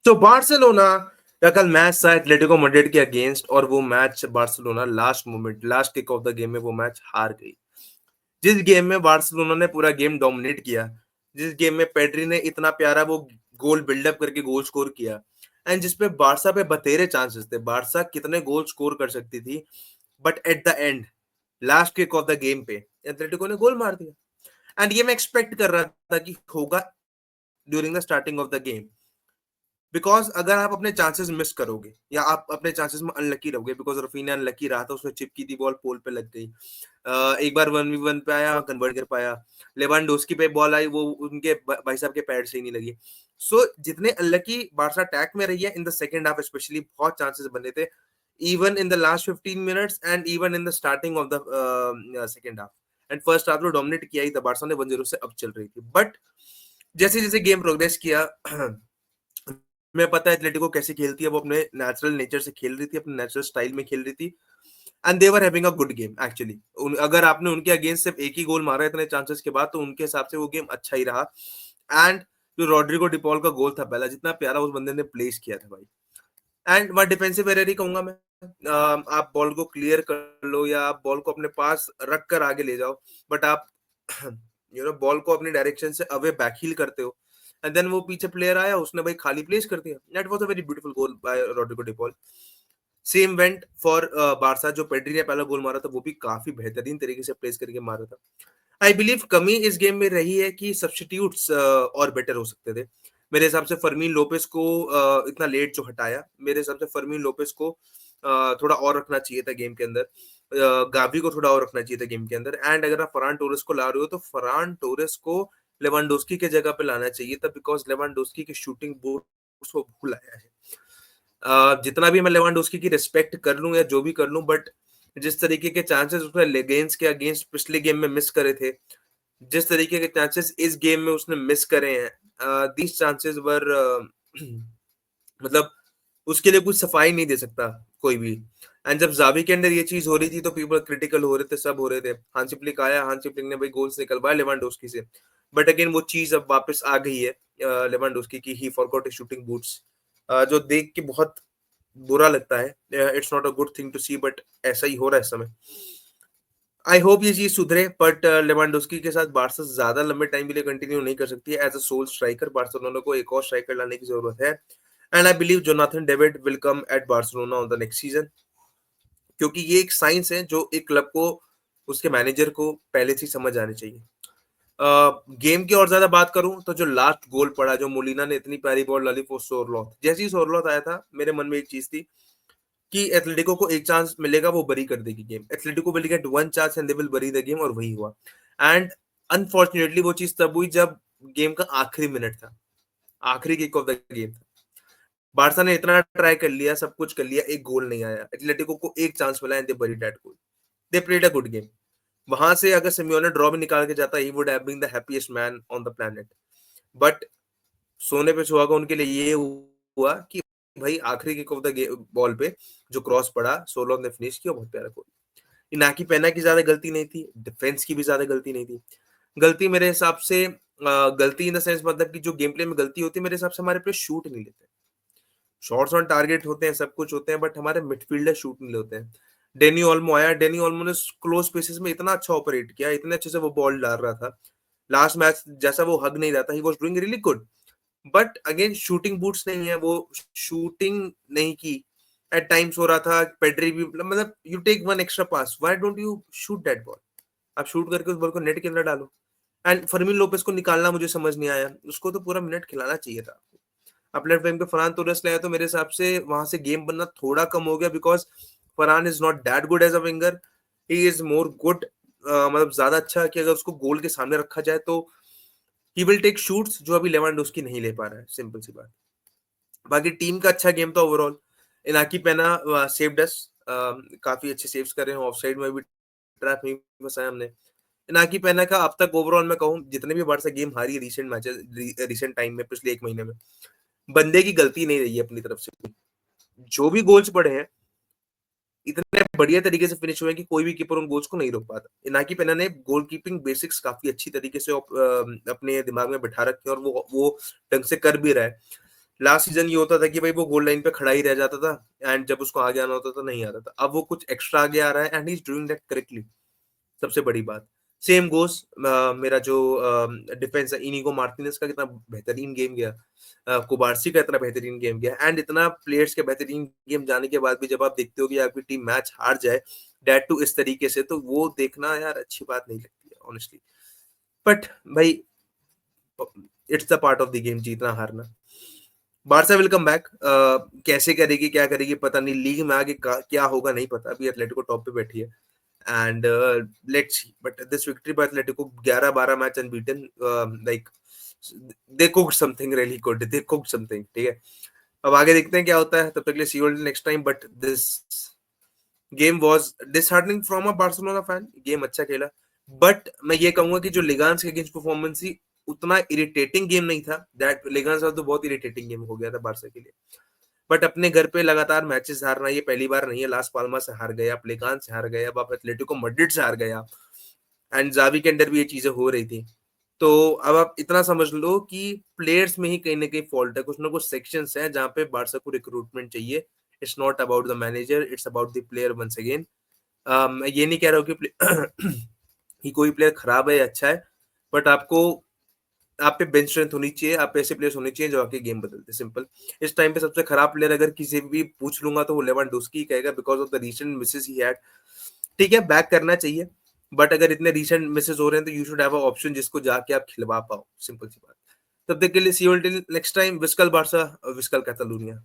तो बार्सिलोना का कल मैच था एटलेटिको मैड्रिड के अगेंस्ट, और वो match Barcelona last moment, last kick off the game में वो मैच हार गई। जिस गेम में बार्सिलोना ने पूरा गेम डोमिनेट किया, जिस गेम में पेड्री ने इतना प्यारा वो गोल बिल्डअप करके गोल स्कोर किया, एंड जिसपे बारसा पे बतेरे चांसेस थे, बारसा कितने गोल स्कोर कर सकती थी, but at the end last kick off the game पे एटलेटिको ने गोल मार दिया। एंड ये मैं एक्सपेक्ट कर रहा था कि होगा during the starting of the game, because अगर आप अपने चांसेस मिस करोगे या आप अपने चांसेस में अनलकी रहोगे, बिकॉज रफीना अनलकी रहा था, उसमें चिपकी थी बॉल, पोल पे लग गई। एक बार 1v1 पे आया, कन्वर्ट कर पाया। लेवांडोस्की पे बॉल आई, वो उनके भाई साहब के पैर से ही नहीं लगी। सो जितने अनलकी बारसा अटैक में रही है in the second half specially, बहुत चांसेस बने थे, even in the last 15 minutes and even in the starting of the second half. And first half तो डोमिनेट किया ही था बारसा ने, 1-0 से अब चल रही थी। बट जैसे जैसे गेम प्रोग्रेस किया मैं पता है एटलेटिको कैसे खेलती है, वो अपने नेचुरल नेचर से खेल रही थी, अपने नेचुरल स्टाइल में खेल रही थी, and they were having a good game actually. अगर आपने उनके अगेंस्ट सिर्फ एक ही गोल मारा है इतने चांसेस के बाद, तो उनके हिसाब से वो गेम अच्छा ही रहा। एंड जो रॉड्रिगो डिपॉल का गोल था पहला, जितना प्यारा उस बंदे ने प्लेस किया था भाई। एंड वह डिफेंसिव एरर ही कहूंगा मैं। आप बॉल को क्लियर कर लो या आप बॉल को अपने पास रख कर आगे ले जाओ, बट आप बॉल को अपनी डायरेक्शन से अवे बैकहील करते हो, एंड देन वो पीछे प्लेयर आया, उसने भाई खाली प्लेस कर दिया। That was a very beautiful goal by Rodrigo De Paul. Same went for Barca, जो पेड्री ने पहला गोल मारा था वो भी काफी बेहतरीन तरीके से प्लेस करके मारा था। आई बिलीव कमी इस गेम में रही है कि सब्स्टिट्यूट्स और बेटर हो सकते थे। मेरे हिसाब से फर्मीन लोपेस को इतना लेट जो हटाया, मेरे हिसाब से फर्मीन लोपेस को थोड़ा और रखना चाहिए था गेम के अंदर। गावी को थोड़ा और रखना चाहिए था गेम के अंदर। एंड अगर आप फरान टोरेस को ला रहे हो तो फरान टोरेस को लेवांडोस्की के जगह पे लाना चाहिए था, बिकॉज लेवांडोस्की की शूटिंग बूट्स को भूल आया है। जितना भी मैं लेवांडोस्की की रिस्पेक्ट कर लूं या जो भी कर लूं, बट जिस तरीके के चांसेस उसने लेगेंस के अगेंस्ट पिछले गेम में मिस करे थे, जिस तरीके के चांसेस इस गेम में उसने मिस करे हैं, दीज चांसेस वर मतलब उसके लिए कुछ सफाई नहीं दे सकता कोई भी। एंड जब जावी के अंदर ये चीज हो रही थी तो पीपल क्रिटिकल हो रहे थे, सब हो रहे थे। हांसी फ्लिक आया, हांसी फ्लिक ने भाई गोल्स निकलवाया लेवांडोस्की से, बट अगेन वो चीज अब वापस आ गई है लेवांडोस्की की, he forgot his shooting boots, जो देख के बहुत बुरा लगता है। It's not a good thing to see, but ऐसा ही हो रहा है इस समय। आई होप ये चीज सुधरे, बट लेवांडोस्की के साथ बार्सा ज्यादा लंबे टाइम के लिए कंटिन्यू नहीं कर सकती है as a sole striker. Barcelona को एक और स्ट्राइकर लाने की जरूरत है, and I believe Jonathan David will come at Barcelona on the next season, क्योंकि ये एक साइंस है जो एक क्लब को, उसके मैनेजर को पहले से ही समझ आनी चाहिए। गेम की और ज्यादा बात करूं तो जो लास्ट गोल पड़ा, जो मोलिना ने इतनी प्यारी बॉल डाली फॉर सोरलॉथ, जैसे ही सोरलॉथ आया था मेरे मन में एक चीज थी कि एथलेटिको को एक चांस मिलेगा, वो बरी कर देगी game. Atletico will get one chance and they will बरी द गेम, और वही हुआ। एंड अनफॉर्चुनेटली वो चीज तब हुई जब गेम का आखिरी मिनट था, आखिरी किक ऑफ द गेम था। बारसा ने इतना ट्राई कर लिया, सब कुछ कर लिया, एक गोल नहीं आया। एटलेटिको को एक चांस मिला and they buried that goal. They played a good game. वहां से अगर सिमियोने ड्रॉ भी निकाल के जाता, he would have been the happiest man on the planet. But सोने पे सुहागा उनके लिए ये हुआ कि भाई आखिरी किक ऑफ द बॉल पे जो क्रॉस पड़ा, सोलो ने फिनिश किया, बहुत प्यारा गोल। इनाकी पेना की ज्यादा गलती नहीं थी, डिफेंस की भी ज्यादा गलती नहीं थी। गलती मेरे हिसाब से गलती इन द सेंस, मतलब कि जो गेम प्ले में गलती होती है मेरे हिसाब से, हमारे प्लेयर शूट नहीं लेते। शॉट्स ऑन टारगेट होते हैं, सब कुछ होते हैं, बट हमारे मिडफील्डर शूट नहीं लेते हैं। डेनी ओल्मो आया, डेनी ओल्मो ने क्लोज स्पेसेस में इतना अच्छा ऑपरेट किया, इतने अच्छे से वो बॉल डाल रहा था। लास्ट मैच जैसा वो हग नहीं रहा था, he was doing really good. But again shooting boots नहीं है, वो शूटिंग नहीं की। एट टाइम्स हो रहा था, पेड्री भी, मतलब you take one extra pass, why don't you shoot that ball? आप शूट करके उस बॉल को नेट के अंदर डालो। एंड फर्मिन लोपेस को निकालना मुझे समझ नहीं आया, उसको तो पूरा मिनट खिलाना चाहिए था। आप लेफ्ट विंग पे फरहान तोरेस लाया तो मेरे हिसाब से वहां से गेम बनना थोड़ा कम हो गया, because Farhan is not that good as a winger, he is more good, मतलब ज्यादा अच्छा कि अगर उसको गोल के सामने रखा जाए तो ही विल टेक शूट्स, जो अभी लेवांडोस्की नहीं ले पा रहा है, सिंपल सी बात। बाकी टीम का अच्छा गेम था ओवरऑल। इनाकी पेना सेव्ड अस, काफी अच्छे सेव्स कर रहे हैं, ऑफसाइड में भी ट्रैप नहीं फंसाया हमने। इनाकी पेना का अब तक ओवरऑल मैं कहूँ, जितने भी बार गेम हारी है रिसेंट मैचेस, रिसेंट टाइम में, पिछले एक महीने में, बंदे की गलती नहीं रही है अपनी तरफ से। जो भी गोल्स पड़े हैं इतने बढ़िया तरीके से फिनिश हुए हैं कि कोई भी कीपर उन गोल्स को नहीं रोक पाता। इनाकी पेना ने गोल कीपिंग बेसिक्स काफी अच्छी तरीके से अपने दिमाग में बिठा रखे हैं, और वो ढंग से कर भी रहा है। लास्ट सीजन ये होता था कि भाई वो गोल लाइन पे खड़ा ही रह जाता था एंड जब उसको आगे आना होता था नहीं आता था। अब वो कुछ एक्स्ट्रा आगे आ रहा है and he is doing that correctly. सबसे बड़ी बात सेम गोस मेरा जो डिफेंस है, इनिगो मार्टिनेज का कितना बेहतरीन गेम गया, कुबार्सी का इतना बेहतरीन गेम गया एंड इतना प्लेयर्स के बेहतरीन गेम जाने के बाद भी जब आप देखते हो कि आपकी टीम मैच हार जाए डेट टू इस तरीके से, तो वो देखना यार अच्छी बात नहीं लगती है ऑनेस्टली। बट भाई it's the part of the game जीतना हारना। बारसा विल कम बैक, कैसे करेगी क्या करेगी पता नहीं, लीग में आगे क्या होगा नहीं पता, अभी एटलेटिको टॉप पे बैठी है and let's see. But this victory by Atletico 11-12 match unbeaten, like they cooked something really good, they cooked something, ठीक है। अब आगे देखते हैं क्या होता है, तब तक के लिए see you next time. But this game was disheartening from a Barcelona fan, game अच्छा खेला बट मैं ये कहूंगा कि जो लिगान्स के अगेंस्ट परफॉर्मेंस थी उतना इरिटेटिंग गेम नहीं था। दैट लिगान्स तो बहुत इरिटेटिंग गेम हो गया था बारसा के लिए। बट अपने घर पे लगातार मैचेस हारना ये पहली बार नहीं है, लास्ट पाल्मा से हार गए आप, लेगान से हार गए, अब आप एटलेटिको मैड्रिड से हार गए आप एंड जावी के अंदर भी ये चीजें हो रही थी। तो अब आप इतना समझ लो कि प्लेयर्स में ही कहीं ना कहीं फॉल्ट है, कुछ ना कुछ सेक्शंस हैं जहां पे बारसा को रिक्रूटमेंट चाहिए। It's not about the manager, it's about the player once again. मैं ये नहीं कह रहा हूँ कि कि कोई प्लेयर खराब है या अच्छा है, बट आपको आप पे बेंच स्ट्रेंथ होनी चाहिए, आप पे ऐसे प्लेयर्स होने चाहिए जो आके गेम बदलते, सिंपल। इस टाइम पे सबसे खराब प्लेयर अगर किसी भी पूछ लूंगा तो वो लेवांडोस्की कहेगा because of the recent Mrs he had. ठीक है बैक करना चाहिए, बट अगर इतने रीसेंट मिसेस हो रहे हैं तो you should have a option जिसको जाके आप खिलवा पाओ, सिंपल सी बात। तब तक के लिए see you till next time, विस्कल बारसा, विस्कल कैटालूनिया।